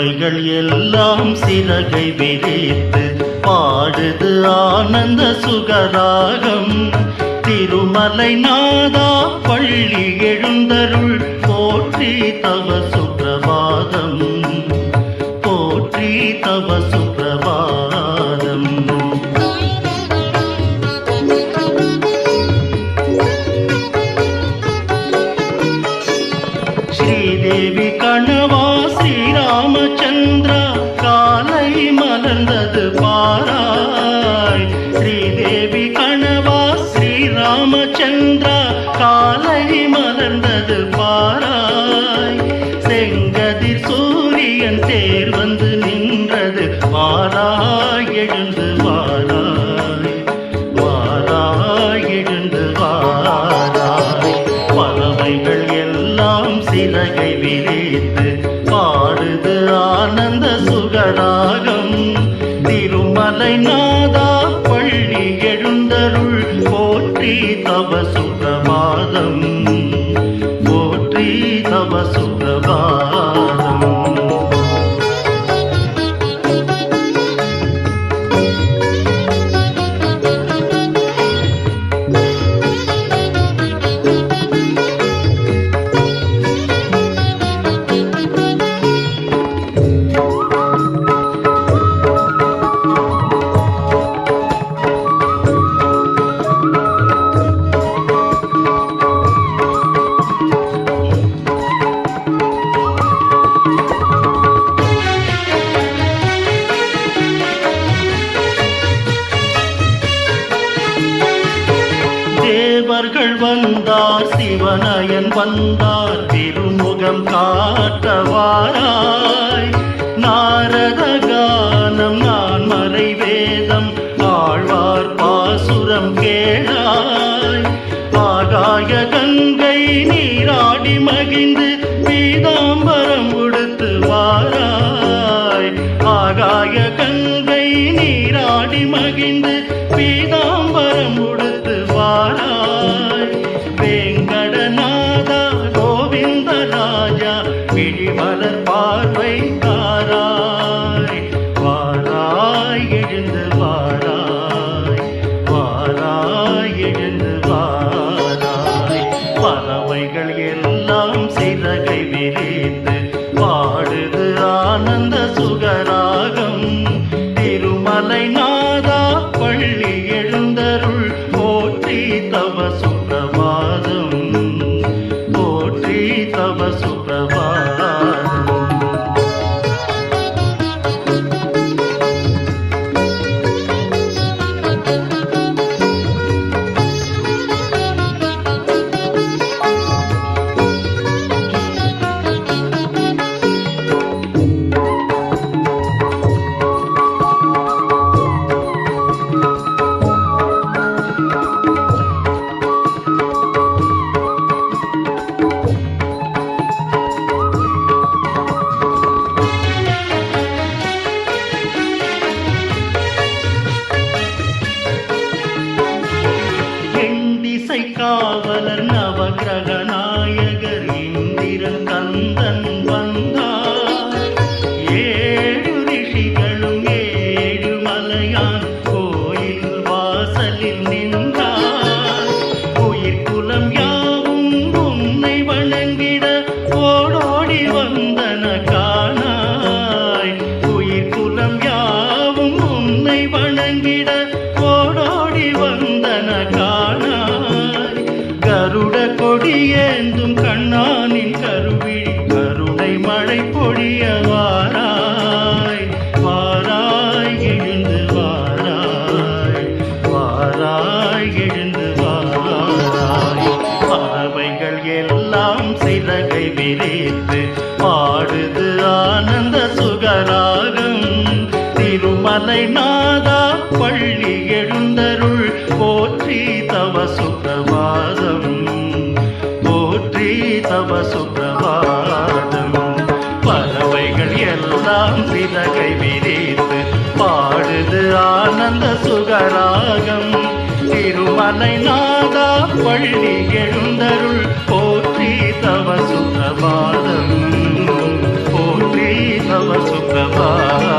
பறவைகள் எல்லாம் சிறகை விரித்து பாடுது ஆனந்த சுகராகம். திருமலை நாதா பள்ளி எழுந்தருள் போற்றி தவ சுப்பிரபாதம், போற்றி தவ சுப்பிரபாதம். ஸ்ரீதேவி கணவா ஸ்ரீராமச்சந்திரா காலை மலர்ந்தது பாராய். ஸ்ரீதேவி கணவா ஸ்ரீராமச்சந்திரா காலை மலர்ந்தது பாராய். செங்கதிர் சூரியன் தேர் வந்து நின்றது வாராய் எழுந்து வாராய், வாராய் எழுந்து வாராய். பறவைகள் எல்லாம் சிறகை விரித்து பாடுது ஆனந்த சுகராகம். திருமலை நாதா பள்ளி எழுந்தருள் போற்றி தவ சுப்பிரபாதம், போற்றி தவ சுப்பிரபாதம். தேவர்கள் வந்தார், சிவனயன் வந்தார், திருமுகம் காட்டவாராய். நாரத கானம் நான் மறை வேதம் ஆழ்வார் பாசுரம் கேளாய். ஆகாய கங்கை நீராடி மகிழ்ந்து பீதாம்பரம் உடுத்து வாராய். ஆகாய கங்கை நீராடி மகிழ்ந்து பீதாம்பரம் உடுத்து வாராய். வேங்கடநாதா கோவிந்த ராஜா விழிமலர் பார்வை தாராய். வாராய் எழுந்து வாராய், வாராய் எழுந்து வாராய். பறவைகள் எல்லாம் சிறகை விரித்து பாடுது ஆனந்த சுகராகம். திருமலை நாதா பள்ளி எழுந்தருள் போற்றி தவ சுப்பிரபாதம், போற்றி தவ சுப்பிரபாதம். காவலர் நவகிரக நாயகர் இந்திரன் கந்தன் வந்தார். ஏழு ரிஷிகளும் ஏழு மலையான் கோயில் வாசலில் நின்றார். உயிர் குலம் யாவும் உன்னை வணங்கிட ஓடோடி வந்தன காணாய். உயிர் குலம் யாவும் உன்னை வணங்கிட ஓடோடி வந்தன காணாய். கருட கொடியேந்தும் கண்ணானின் கருவிழி கருணை மழை பொழிய வாராய். வாராய் எழுந்து வாராய், வாராய் எழுந்து வாராய். பறவைகள் எல்லாம் சிறகை விரித்து பாடுது ஆனந்த சுகராகம். திருமலை நாதா பள்ளி எழுந்தருள் போற்றி தவ சுப்பிரபாதம், போற்றி தவ சுப்பிரபாதம். பறவைகள் எல்லாம் சிறகை விரித்து பாடுது ஆனந்த சுகராகம். திருமலை நாதா பள்ளி எழுந்தருள் போற்றி தவ சுப்பிரபாதம், போற்றி தவ ஆ